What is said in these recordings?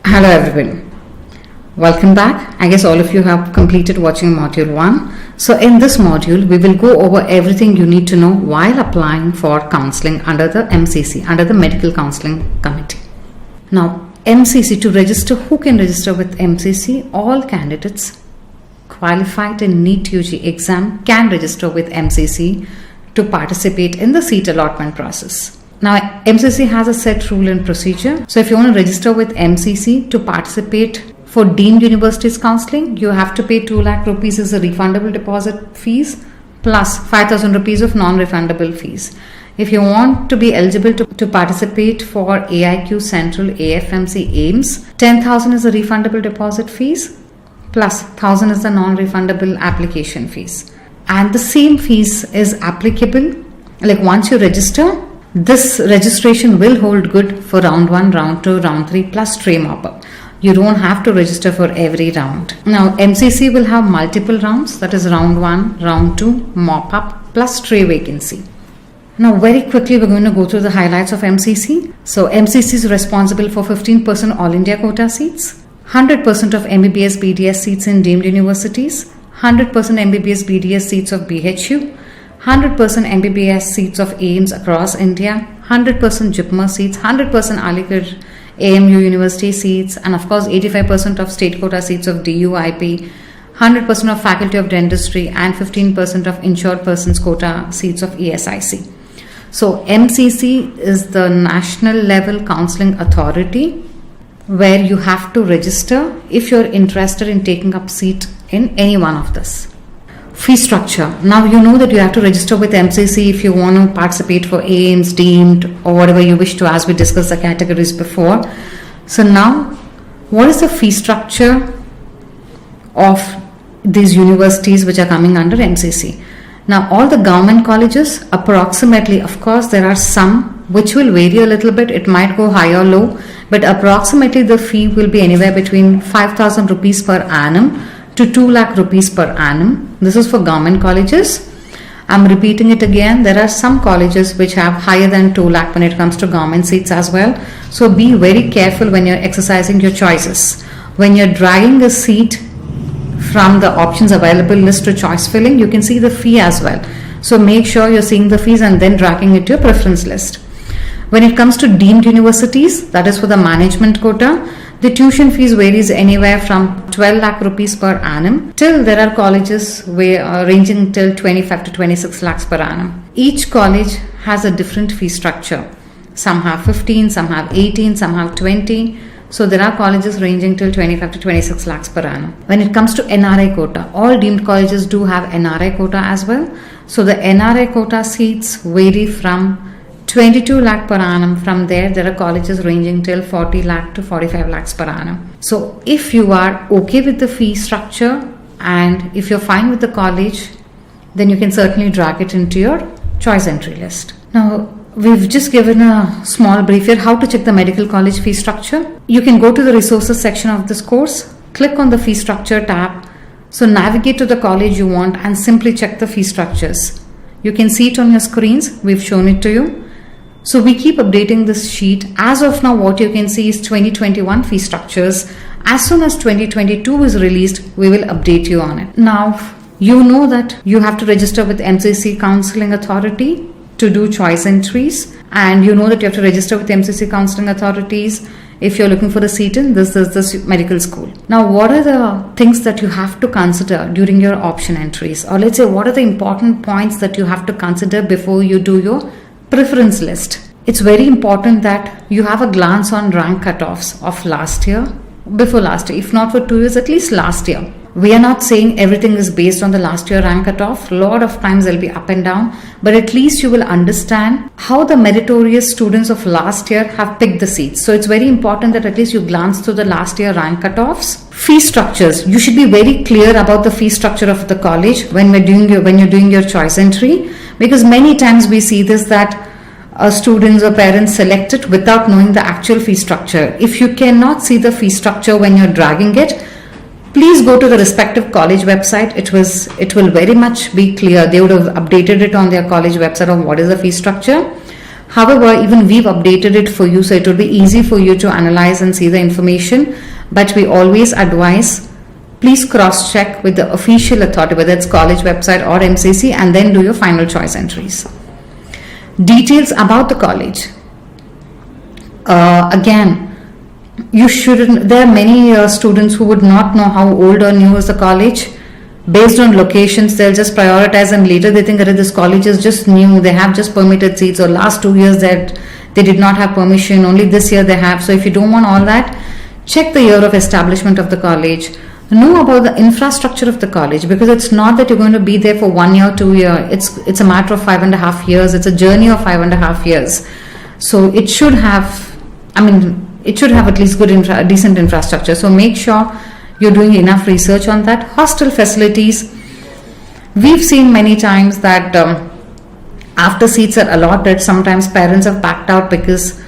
Hello everyone, welcome back. I guess all of you have completed watching module 1. So in this module, we will go over everything you need to know while applying for counseling under the MCC, under the Medical Counseling Committee. Now, MCC, to register, who can register with MCC? All candidates qualified in NEET UG exam can register with MCC to participate in the seat allotment process. Now, MCC has a set rule and procedure. So if you want to register with MCC to participate for deemed universities counseling, you have to pay 2 lakh rupees as a refundable deposit fees plus 5,000 rupees of non-refundable fees. If you want to be eligible to participate for AIQ Central AFMC AIMS, 10,000 is the refundable deposit fees plus 1,000 is the non-refundable application fees. And the same fees is applicable, like once you register, this registration will hold good for round 1, round 2, round 3 plus tray mop-up. You don't have to register for every round. Now, MCC will have multiple rounds, that is round 1, round 2, mop-up plus tray vacancy. Now, very quickly, we're going to go through the highlights of MCC. So, MCC is responsible for 15% All India quota seats, 100% of MBBS BDS seats in deemed universities, 100% MBBS BDS seats of BHU, 100% MBBS seats of AIMS across India, 100% JIPMER seats, 100% Aligarh AMU University seats, and of course 85% of state quota seats of DUIP, 100% of Faculty of Dentistry, and 15% of insured persons quota seats of ESIC. So MCC is the national level counseling authority where you have to register if you're interested in taking up seat in any one of this. Fee structure. Now you know that you have to register with MCC if you want to participate for AIMS, deemed, or whatever you wish to, as we discussed the categories before. So now, what is the fee structure of these universities which are coming under MCC? Now all the government colleges, approximately, of course there are some which will vary a little bit, it might go high or low, but approximately the fee will be anywhere between 5,000 rupees per annum to 2 lakh rupees per annum. This is for government colleges. I'm repeating it again. There are some colleges which have higher than 2 lakh when it comes to government seats as well. So be very careful when you're exercising your choices. When you're dragging a seat from the options available list to choice filling, you can see the fee as well. So make sure you're seeing the fees and then dragging it to your preference list. When it comes to deemed universities, that is for the management quota, the tuition fees varies anywhere from 12 lakh rupees per annum till there are colleges ranging till 25 to 26 lakhs per annum. Each college has a different fee structure. Some have 15, some have 18, some have 20. So there are colleges ranging till 25 to 26 lakhs per annum. When it comes to NRI quota, all deemed colleges do have NRI quota as well. So the NRI quota seats vary from 22 lakh per annum. From there are colleges ranging till 40 lakh to 45 lakhs per annum. So if you are okay with the fee structure and if you're fine with the college, then you can certainly drag it into your choice entry list. Now, we've just given a small brief here how to check the medical college fee structure. You can go to the resources section of this course, click on the fee structure tab. So navigate to the college you want and simply check the fee structures. You can see it on your screens. We've shown it to you. So we keep updating this sheet. As of now, what you can see is 2021 fee structures. As soon as 2022 is released, we will update you on it. Now, you know that you have to register with MCC Counseling Authority to do choice entries. And you know that you have to register with MCC Counseling Authorities if you're looking for a seat in this medical school. Now, what are the things that you have to consider during your option entries? Or let's say, what are the important points that you have to consider before you do your preference list? It's very important that you have a glance on rank cutoffs of last year, before last year, if not for 2 years, at least last year. We are not saying everything is based on the last year rank cutoff. A lot of times they'll be up and down, but at least you will understand how the meritorious students of last year have picked the seats. So it's very important that at least you glance through the last year rank cutoffs. Fee structures. You should be very clear about the fee structure of the college when you're doing your choice entry, because many times we see this that students or parents select it without knowing the actual fee structure. If you cannot see the fee structure when you're dragging it, please go to the respective college website. It will very much be clear. They would have updated it on their college website on what is the fee structure. However, even we've updated it for you, so it will be easy for you to analyze and see the information. But we always advise, please cross-check with the official authority, whether it's college website or MCC, and then do your final choice entries. Details about the college. Again, you shouldn't. There are many students who would not know how old or new is the college. Based on locations, they'll just prioritize, and later they think that this college is just new, they have just permitted seats, or last 2 years that they did not have permission, only this year they have. So if you don't want all that, check the year of establishment of the college. Know about the infrastructure of the college, because it's not that you're going to be there for 1 year, 2 years. It's a matter of 5.5 years. It's a journey of 5.5 years. So it should have, it should have at least decent infrastructure. So make sure you're doing enough research on that. Hostel facilities. We've seen many times that after seats are allotted, sometimes parents have backed out because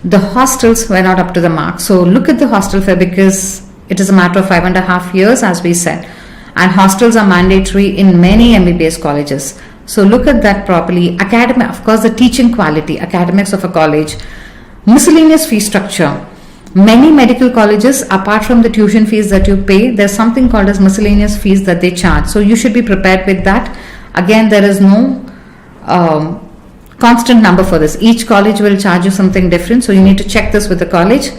the hostels were not up to the mark. So look at the hostel fare, because it is a matter of 5.5 years, as we said, and hostels are mandatory in many MBBS colleges. So look at that properly. Academic, of course, the teaching quality, academics of a college. Miscellaneous fee structure. Many medical colleges, apart from the tuition fees that you pay, there's something called as miscellaneous fees that they charge. So you should be prepared with that. Again, there is no constant number for this. Each college will charge you something different. So you need to check this with the college.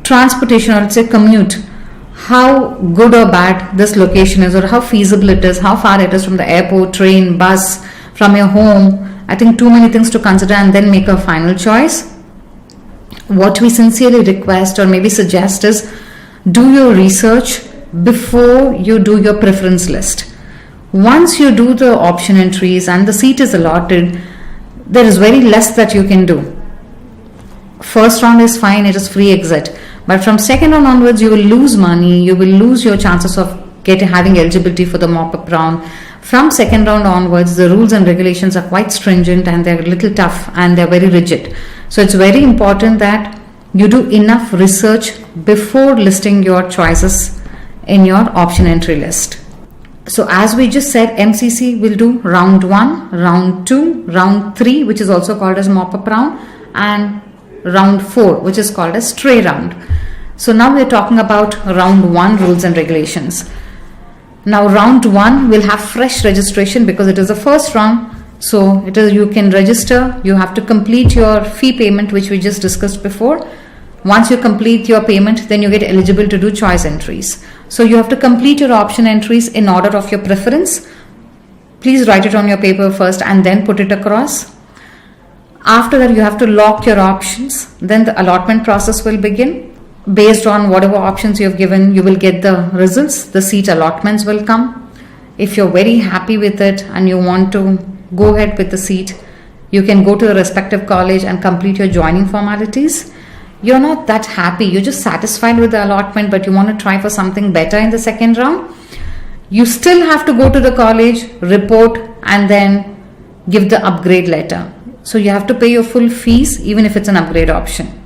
Transportation, or let's say commute. How good or bad this location is, or how feasible it is, how far it is from the airport, train, bus, from your home. I think too many things to consider, and then make a final choice. What we sincerely request or maybe suggest is, do your research before you do your preference list. Once you do the option entries and the seat is allotted, there is very less that you can do. First round is fine, it is free exit. But from second round onwards, you will lose money, you will lose your chances of having eligibility for the mop-up round. From second round onwards, the rules and regulations are quite stringent, and they're a little tough, and they're very rigid. So it's very important that you do enough research before listing your choices in your option entry list. So as we just said, MCC will do round 1, round 2, round 3, which is also called as mop-up round, and round 4, which is called as stray round. So now we're talking about round 1 rules and regulations. Now round 1 will have fresh registration, because it is the first round. So you can register, you have to complete your fee payment, which we just discussed before. Once you complete your payment, then you get eligible to do choice entries. So you have to complete your option entries in order of your preference. Please write it on your paper first and then put it across. After that, you have to lock your options. Then the allotment process will begin. Based on whatever options you have given, you will get the results. The seat allotments will come. If you're very happy with it and you want to go ahead with the seat, you can go to the respective college and complete your joining formalities. You're not that happy, you're just satisfied with the allotment, but you want to try for something better in the second round. You still have to go to the college, report, and then give the upgrade letter. So you have to pay your full fees, even if it's an upgrade option.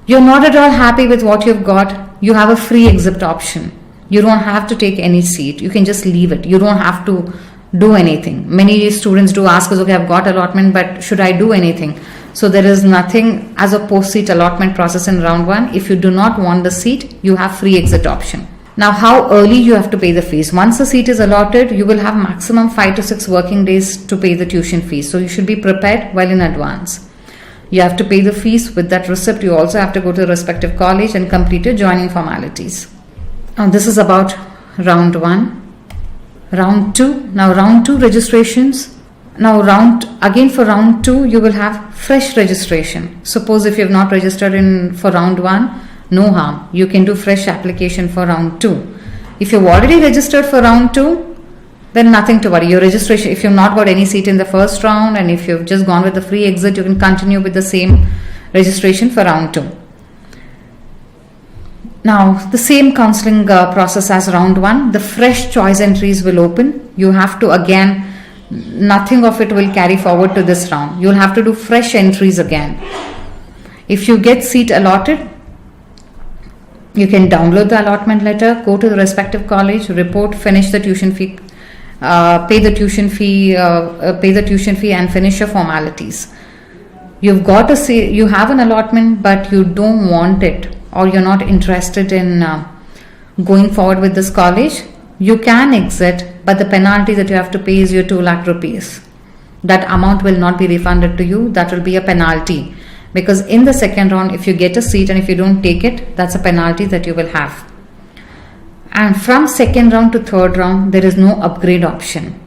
You're not at all happy with what you've got, you have a free exit option. You don't have to take any seat, you can just leave it. You don't have to do anything. Many students do ask us, okay, I've got allotment, but should I do anything? So there is nothing as a post-seat allotment process in round 1. If you do not want the seat, you have free exit option. Now, how early you have to pay the fees? Once the seat is allotted, you will have maximum 5 to 6 working days to pay the tuition fees. So you should be prepared well in advance. You have to pay the fees with that receipt. You also have to go to the respective college and complete your joining formalities. Now, this is about round 1. Round 2. Now round 2 registrations. Now for round 2, you will have fresh registration. Suppose if you have not registered for round 1, no harm. You can do fresh application for round 2. If you've already registered for round 2, then nothing to worry. Your registration, if you've not got any seat in the first round, and if you've just gone with the free exit, you can continue with the same registration for round 2. Now, the same counseling process as round 1, the fresh choice entries will open. You have to again, nothing of it will carry forward to this round. You'll have to do fresh entries again. If you get seat allotted, you can download the allotment letter, go to the respective college, report, finish the tuition fee, pay the tuition fee and finish your formalities. you've got to see, you have an allotment but you don't want it, or you're not interested in going forward with this college, you can exit, but the penalty that you have to pay is your 2 lakh rupees. That amount will not be refunded to you. That will be a penalty, because in the second round, if you get a seat and if you don't take it, that's a penalty that you will have. And from second round to third round, there is no upgrade option.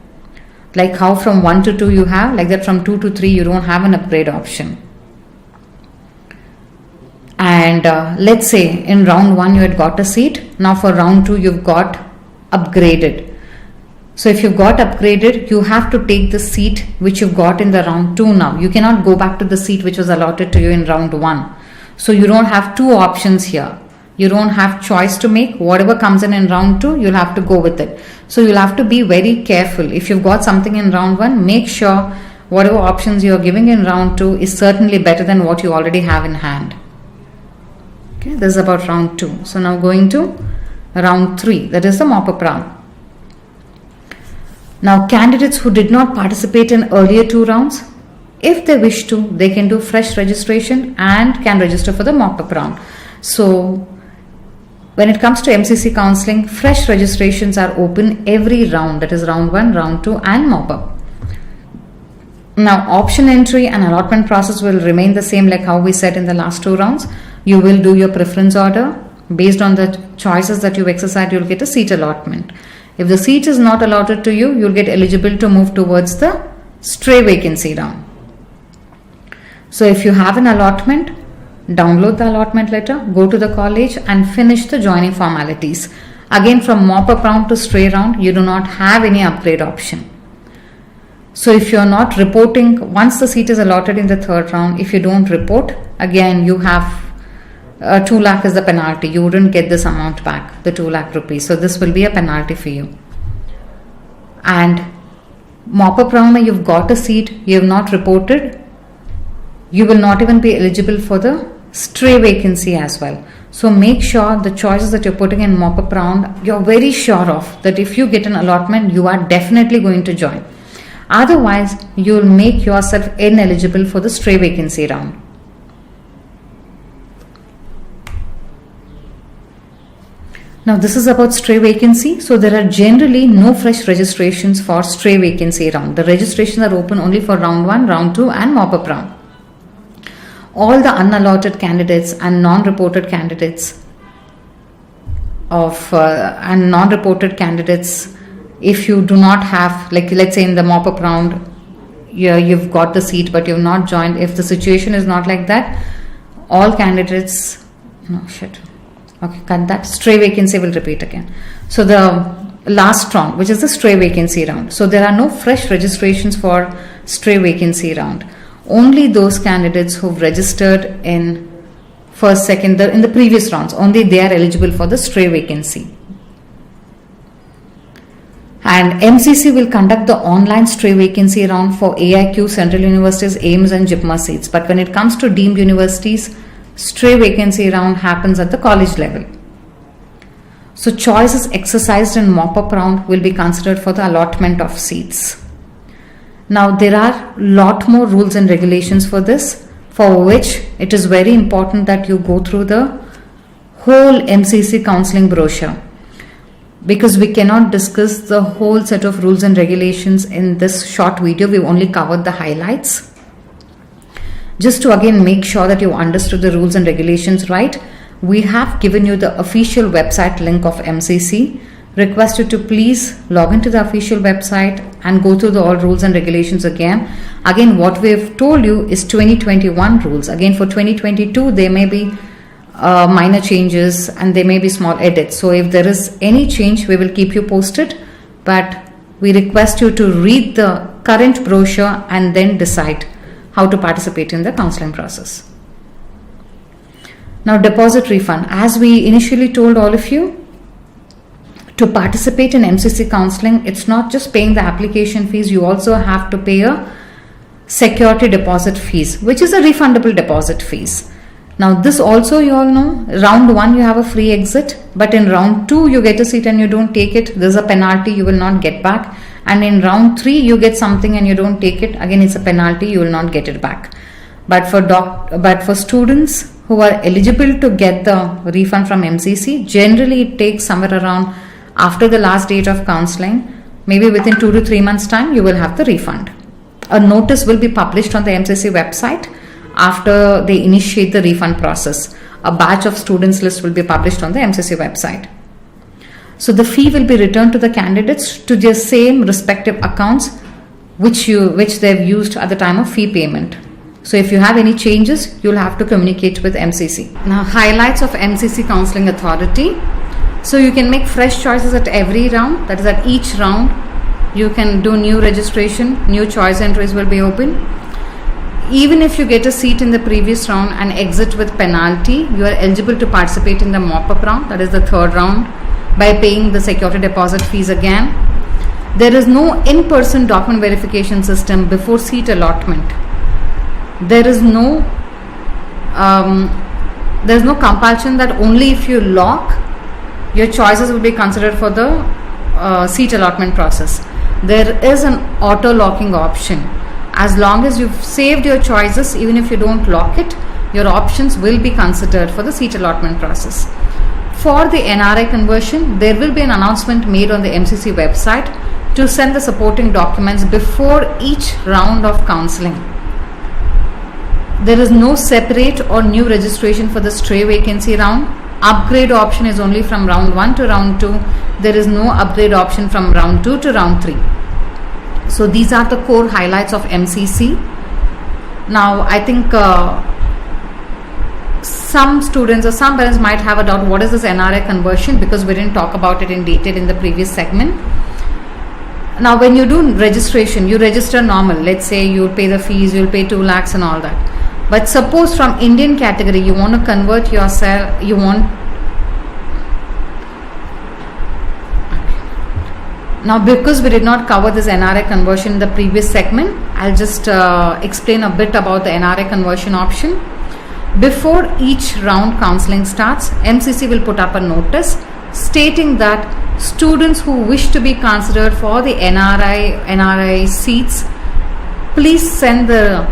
Like how from 1 to 2 you have, like that from 2 to 3 you don't have an upgrade option. And let's say in round 1 you had got a seat. Now for round 2 you've got upgraded. So if you've got upgraded, you have to take the seat which you've got in the round 2 now. You cannot go back to the seat which was allotted to you in round 1. So you don't have 2 options here. You don't have choice to make. Whatever comes in round 2, you'll have to go with it. So you'll have to be very careful. If you've got something in round 1, make sure whatever options you're giving in round 2 is certainly better than what you already have in hand. Okay, this is about round 2. So now going to round 3, that is the mop-up round. Now candidates who did not participate in earlier 2 rounds, if they wish to, they can do fresh registration and can register for the mop-up round. So when it comes to MCC counseling, fresh registrations are open every round, that is round 1, round 2 and mop-up. Now option entry and allotment process will remain the same like how we said in the last 2 rounds. You will do your preference order. Based on the choices that you've exercised, you'll get a seat allotment. If the seat is not allotted to you, you'll get eligible to move towards the stray vacancy round. So if you have an allotment, download the allotment letter, go to the college and finish the joining formalities. Again, from mop-up round to stray round, you do not have any upgrade option. So if you're not reporting, once the seat is allotted in the third round, if you don't report, again you have 2 lakh is the penalty. You wouldn't get this amount back, the 2 lakh rupees. So this will be a penalty for you. And mop-up round where you've got a seat, you have not reported, you will not even be eligible for the stray vacancy as well. So make sure the choices that you're putting in mop-up round, you're very sure of that if you get an allotment, you are definitely going to join. Otherwise, you'll make yourself ineligible for the stray vacancy round. Now this is about stray vacancy. So there are generally no fresh registrations for stray vacancy round. The registrations are open only for round 1, round 2 and mop-up round. All the unallotted candidates and non-reported candidates if you do not have, like let's say in the mop-up round, you've got the seat but you've not joined. If the situation is not like that, all candidates, okay, cut that. Stray vacancy will repeat again. So the last round, which is the stray vacancy round. So there are no fresh registrations for stray vacancy round. Only those candidates who've registered in first, second, in the previous rounds, only they are eligible for the stray vacancy. And MCC will conduct the online stray vacancy round for AIQ, Central Universities, AIMS and JIPMA seats. But when it comes to deemed universities, stray vacancy round happens at the college level. So choices exercised in mop-up round will be considered for the allotment of seats. Now there are lot more rules and regulations for this, for which it is very important that you go through the whole MCC counseling brochure, because we cannot discuss the whole set of rules and regulations in this short video. We've only covered the highlights. Just to again make sure that you understood the rules and regulations right, we have given you the official website link of MCC. Request you to please log into the official website and go through the all rules and regulations again. Again, what we have told you is 2021 rules. Again, for 2022, there may be minor changes and there may be small edits. So if there is any change, we will keep you posted. But we request you to read the current brochure and then decide how to participate in the counseling process. Now, deposit refund. As we initially told all of you, to participate in MCC counseling, it's not just paying the application fees, you also have to pay a security deposit fees, which is a refundable deposit fees. Now this also you all know, round 1 you have a free exit, but in round 2 you get a seat and you don't take it, there's a penalty, you will not get back. And in round 3 you get something and you don't take it, again it's a penalty, you will not get it back. But for students who are eligible to get the refund from MCC, generally it takes somewhere around after the last date of counseling, maybe within 2 to 3 months time, you will have the refund. A notice will be published on the MCC website after they initiate the refund process. A batch of students list will be published on the MCC website. So the fee will be returned to the candidates to their same respective accounts which they've used at the time of fee payment. So if you have any changes, you'll have to communicate with MCC. Now, highlights of MCC Counselling Authority. So you can make fresh choices at every round. That is, at each round you can do new registration, new choice entries will be open. Even if you get a seat in the previous round and exit with penalty, you are eligible to participate in the mop-up round, that is the third round, by paying the security deposit fees again. There is no in-person document verification system before seat allotment. There is no compulsion that only if you lock, your choices will be considered for the seat allotment process. There is an auto locking option. As long as you've saved your choices, even if you don't lock it, your options will be considered for the seat allotment process. For the NRI conversion, there will be an announcement made on the MCC website to send the supporting documents before each round of counseling. There is no separate or new registration for the stray vacancy round. Upgrade option is only from round 1 to round 2. There is no upgrade option from round 2 to round 3. So these are the core highlights of MCC. Now I think some students or some parents might have a doubt, what is this NRI conversion, because we didn't talk about it in detail in the previous segment. Now when you do registration, you register normal. Let's say you'll pay the fees, you'll pay 2 lakhs and all that. But suppose from Indian category you want to convert yourself, Now because we did not cover this NRI conversion in the previous segment, I'll just explain a bit about the NRI conversion option. Before each round counseling starts, MCC will put up a notice stating that students who wish to be considered for the NRI seats, please send the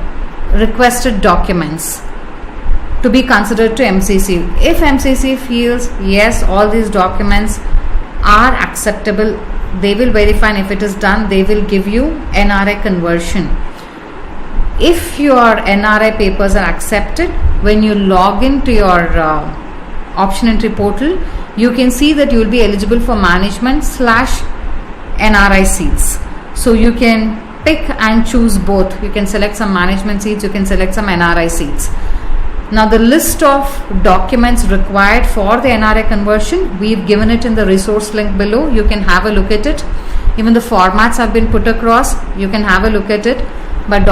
requested documents to be considered to MCC. If MCC feels yes, all these documents are acceptable, they will verify, and if it is done, they will give you NRI conversion. If your NRI papers are accepted, when you log into your option entry portal, you can see that you will be eligible for management/NRI seats. So you can pick and choose both. You can select some management seats, you can select some NRI seats. Now the list of documents required for the NRI conversion, we've given it in the resource link below. You can have a look at it. Even the formats have been put across. You can have a look at it. But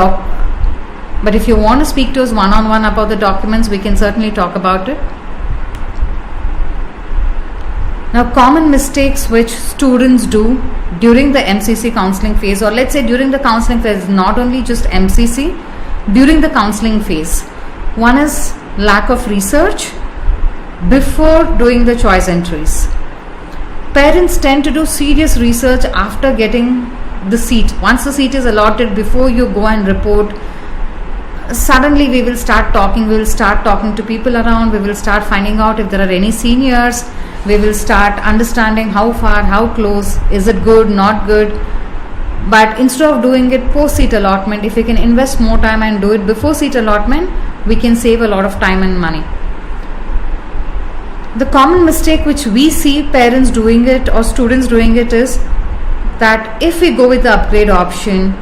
if you want to speak to us one-on-one about the documents, we can certainly talk about it. Now, common mistakes which students do during the MCC counseling phase, or let's say during the counseling phase, not only just MCC, during the counseling phase. One is lack of research before doing the choice entries. Parents tend to do serious research after getting the seat. Once the seat is allotted, before you go and report, suddenly we will start talking to people around, we will start finding out if there are any seniors, we will start understanding how far, how close, is it good, not good. But instead of doing it post seat allotment, if we can invest more time and do it before seat allotment, we can save a lot of time and money. The common mistake which we see parents doing it or students doing it is that if we go with the upgrade option,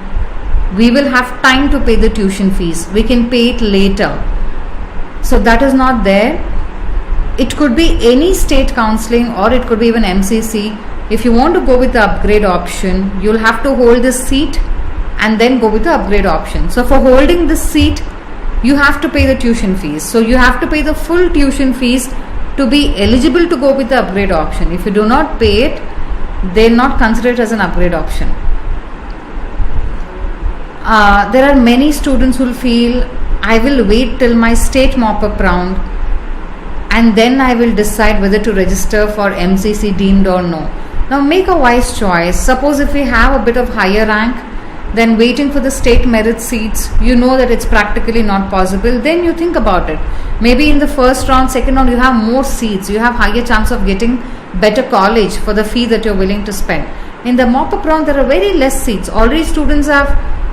we will have time to pay the tuition fees. We can pay it later. So that is not there. It could be any state counseling or it could be even MCC. If you want to go with the upgrade option, you'll have to hold this seat and then go with the upgrade option. So for holding this seat, you have to pay the tuition fees. So you have to pay the full tuition fees to be eligible to go with the upgrade option. If you do not pay it, they'll not consider it as an upgrade option. There are many students who will feel, I will wait till my state mop-up round and then I will decide whether to register for MCC deemed or no. Now make a wise choice. Suppose if we have a bit of higher rank, then waiting for the state merit seats, you know that it's practically not possible, then you think about it. Maybe in the first round, second round, you have more seats, you have higher chance of getting better college for the fee that you're willing to spend. In the mop-up round, there are very less seats. Already students have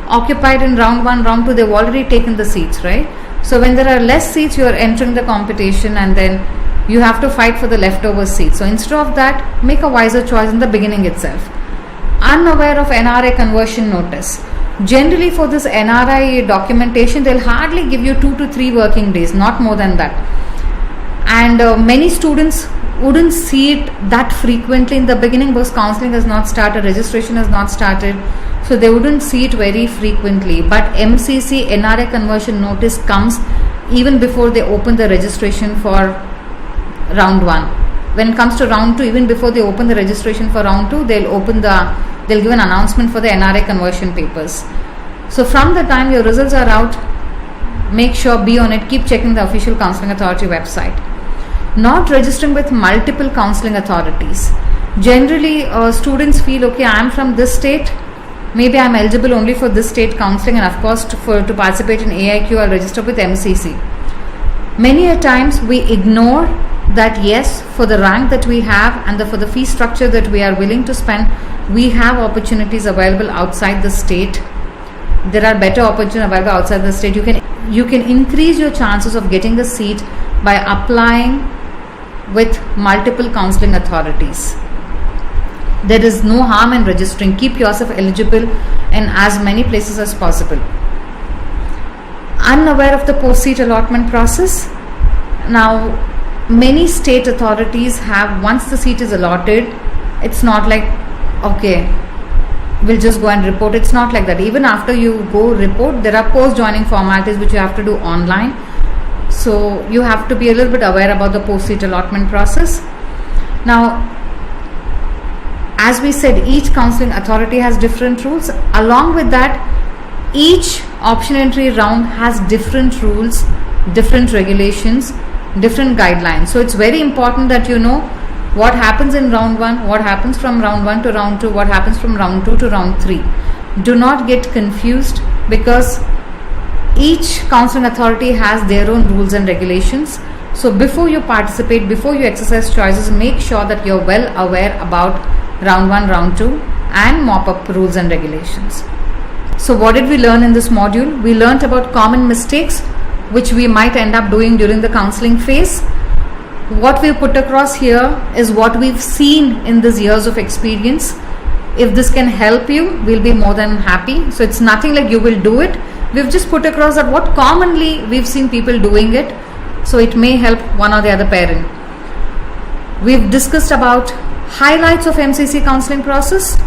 occupied in round 1, round 2, they've already taken the seats, right? So when there are less seats, you are entering the competition and then you have to fight for the leftover seats. So instead of that, make a wiser choice in the beginning itself. Unaware of NRI conversion notice. Generally for this NRI documentation, they'll hardly give you 2 to 3 working days, not more than that. And many students wouldn't see it that frequently in the beginning because counseling has not started, registration has not started, so they wouldn't see it very frequently. But MCC NRI conversion notice comes even before they open the registration for round 1. When it comes to round 2, even before they open the registration for round 2, they'll give an announcement for the NRI conversion papers. So from the time your results are out, make sure, be on it, keep checking the official counseling authority website. Not registering with multiple counseling authorities. Generally, students feel, okay, I am from this state, maybe I am eligible only for this state counseling, and of course to participate in AIQ, I'll register with MCC. Many a times we ignore that yes, for the rank that we have and for the fee structure that we are willing to spend, we have opportunities available outside the state. There are better opportunities available outside the state. You can increase your chances of getting a seat by applying with multiple counseling authorities. There is no harm in registering. Keep yourself eligible in as many places as possible. Unaware of the post-seat allotment process. Now, many state authorities have, once the seat is allotted, it's not like, okay, we'll just go and report. It's not like that. Even after you go report, there are post-joining formalities which you have to do online. So you have to be a little bit aware about the post-seat allotment process. Now, as we said, each counseling authority has different rules. Along with that, each option entry round has different rules, different regulations, different guidelines. So it's very important that you know what happens in round 1, what happens from round 1 to round 2, what happens from round 2 to round 3. Do not get confused because each counseling authority has their own rules and regulations. So before you participate, before you exercise choices, make sure that you're well aware about round 1, round 2 and mop-up rules and regulations. So what did we learn in this module? We learnt about common mistakes which we might end up doing during the counseling phase. What we've put across here is what we've seen in these years of experience. If this can help you, we'll be more than happy. So it's nothing like you will do it. We've just put across that what commonly we've seen people doing it. So it may help one or the other parent. We've discussed about highlights of MCC counseling process.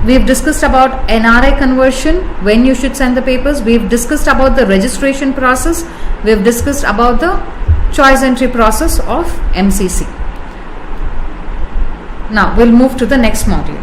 We've discussed about NRI conversion, when you should send the papers. We've discussed about the registration process. We've discussed about the choice entry process of MCC. Now we'll move to the next module.